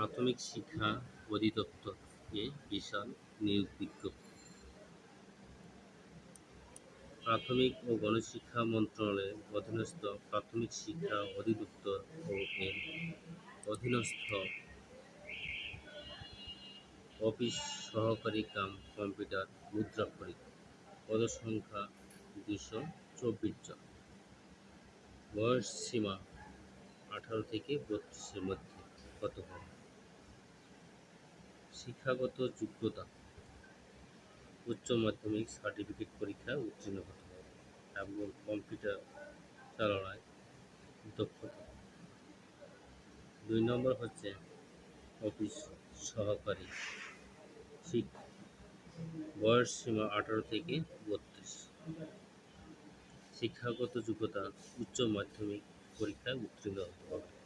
প্রাথমিক শিক্ষা অধিদপ্তর এ বিশাল নিয়োগ বিজ্ঞপ্তি। প্রাথমিক ও গণশিক্ষা মন্ত্রণালয়ের অধীনস্থ প্রাথমিক শিক্ষা অধিদপ্তর ও এর অধীনস্থ অফিস সহকারী কাম কম্পিউটার মুদ্রাক্ষরিক পদসংখ্যা ২২৪ জন। বয়স সীমা ১৮ থেকে ৩২-এর মধ্যে হতে হবে। শিক্ষাগত যোগ্যতা উচ্চ মাধ্যমিক সার্টিফিকেট পরীক্ষায় উত্তীর্ণ হতে হবে এবং কম্পিউটার চালনায় দক্ষতা। ২ নম্বর হচ্ছে অফিস সহকারী শিক্ষা, বয়স সীমা ১৮ থেকে ৩২। শিক্ষাগত যোগ্যতা উচ্চ মাধ্যমিক পরীক্ষায় উত্তীর্ণ হতে হবে।